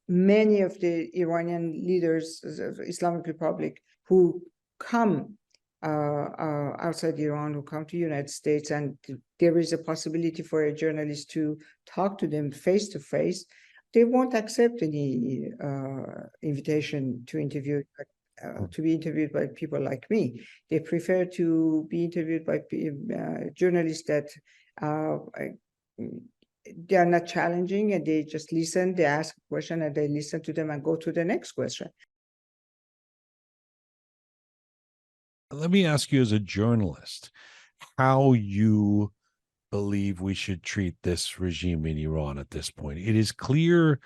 many of the Iranian leaders of Islamic Republic who come outside Iran, who come to the United States, and there is a possibility for a journalist to talk to them face to face, they won't accept any invitation to interview, to be interviewed by people like me. They prefer to be interviewed by journalists that they are not challenging, and they just listen, they ask a question and they listen to them and go to the next question. Let me ask you, as a journalist, how you believe we should treat this regime in Iran at this point. It is clear,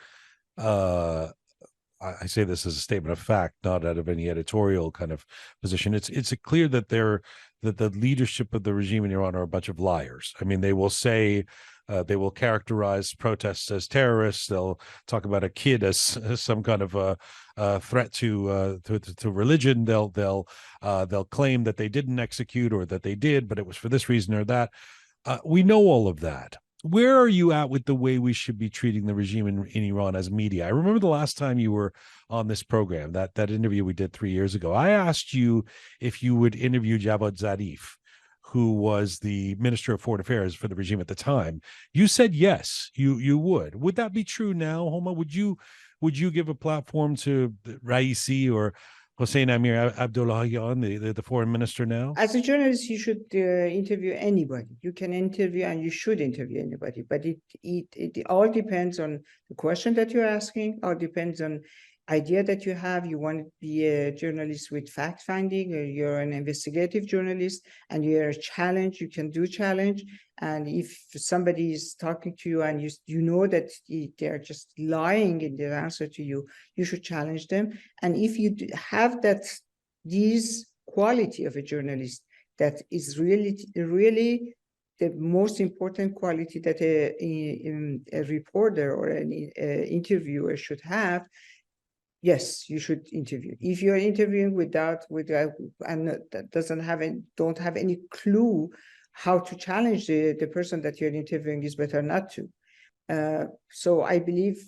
I say this as a statement of fact, not out of any editorial kind of position. It's clear that the leadership of the regime in Iran are a bunch of liars. I mean, they will say, they will characterize protests as terrorists. They'll talk about a kid as some kind of a threat to religion. They'll claim that they didn't execute, or that they did, but it was for this reason or that. We know all of that. Where are you at with the way we should be treating the regime in Iran as media? I remember the last time you were on this program, that interview we did 3 years ago. I asked you if you would interview Javad Zarif, who was the Minister of Foreign Affairs for the regime at the time. You said yes, you would. Would that be true now, Homa? Would you give a platform to Raisi or Hossein Amir Abdullahian, the foreign minister now? As a journalist, you should interview anybody. You can interview and you should interview anybody, but it all depends on the question that you're asking, or depends on idea that you have. You want to be a journalist with fact-finding, or you're an investigative journalist and you're a challenge, you can do challenge. And if somebody is talking to you and you know that they're just lying in their answer to you, you should challenge them. And if you have these quality of a journalist, that is really the most important quality that a reporter or an interviewer should have, yes, you should interview. If you're interviewing without and that don't have any clue how to challenge the person that you're interviewing, is better not to. So I believe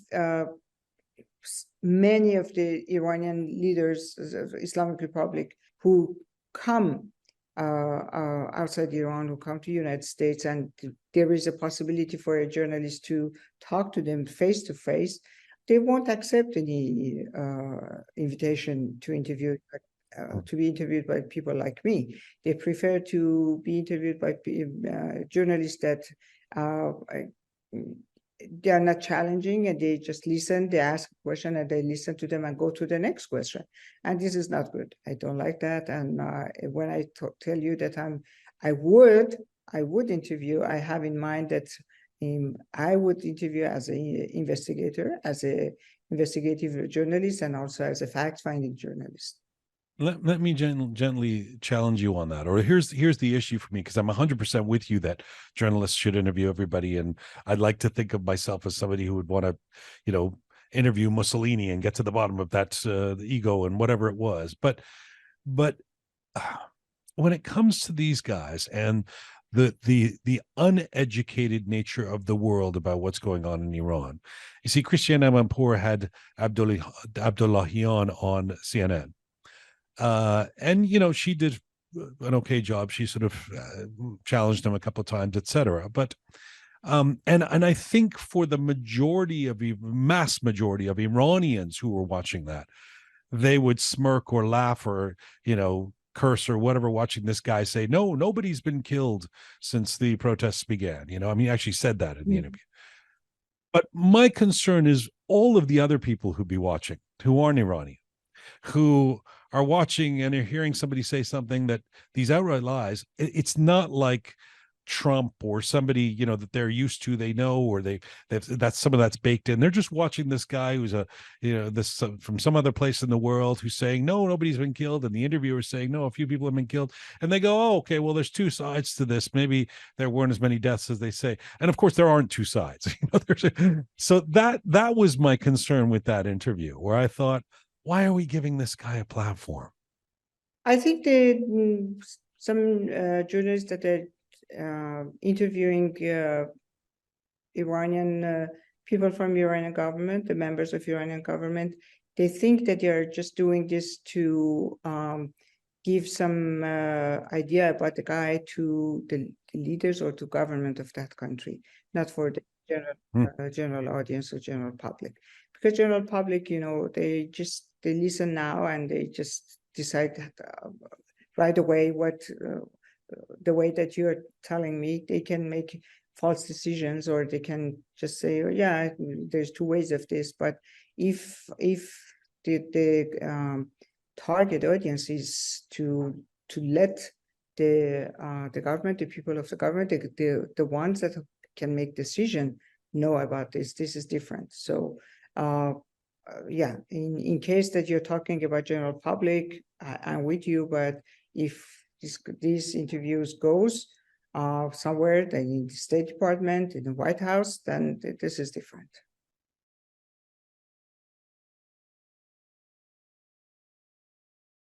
many of the Iranian leaders of Islamic Republic who come outside Iran, who come to the United States, and there is a possibility for a journalist to talk to them face to face, they won't accept any invitation to interview, to be interviewed by people like me. They prefer to be interviewed by journalists that they are not challenging, and they just listen, they ask a question and they listen to them and go to the next question. And this is not good. I don't like that. And when I tell you that I would interview, I have in mind that I would interview as an investigator, as an investigative journalist, and also as a fact-finding journalist. Let me gently challenge you on that. Or here's the issue for me, because I'm 100% with you that journalists should interview everybody, and I'd like to think of myself as somebody who would want to, interview Mussolini and get to the bottom of that the ego and whatever it was. But when it comes to these guys and the uneducated nature of the world about what's going on in Iran, you see, Christiane Amanpour had Abdullahian on CNN. And she did an okay job. She sort of challenged him a couple of times, etc. But and I think for the mass majority of Iranians who were watching that, they would smirk or laugh or curse or whatever, watching this guy say, no, nobody's been killed since the protests began. He actually said that in the interview. But my concern is all of the other people who'd be watching, who aren't Iranian, who are watching and are hearing somebody say something that these outright lies. It's not like Trump or somebody that they're used to, they know, or that's some of that's baked in. They're just watching this guy who's this from some other place in the world, who's saying no, nobody's been killed, and the interviewer saying no, a few people have been killed, and they go, oh, okay, well, there's two sides to this. Maybe there weren't as many deaths as they say, and of course there aren't two sides. So that was my concern with that interview, where I thought, why are we giving this guy a platform? I think some journalists that are interviewing Iranian people from Iranian government, the members of Iranian government, they think that they're just doing this to give some idea about the guy to the leaders or to government of that country, not for the general audience or general public. Because general public, you know, they listen now and they just decide right away what the way that you're telling me. They can make false decisions, or they can just say, oh, yeah, there's two ways of this. But if the target audience is to let the government, the people of the government, the ones that can make decision know about this is different. So yeah, in case that you're talking about general public, I'm with you, but if these interviews goes somewhere, then in the State Department, in the White House, then this is different.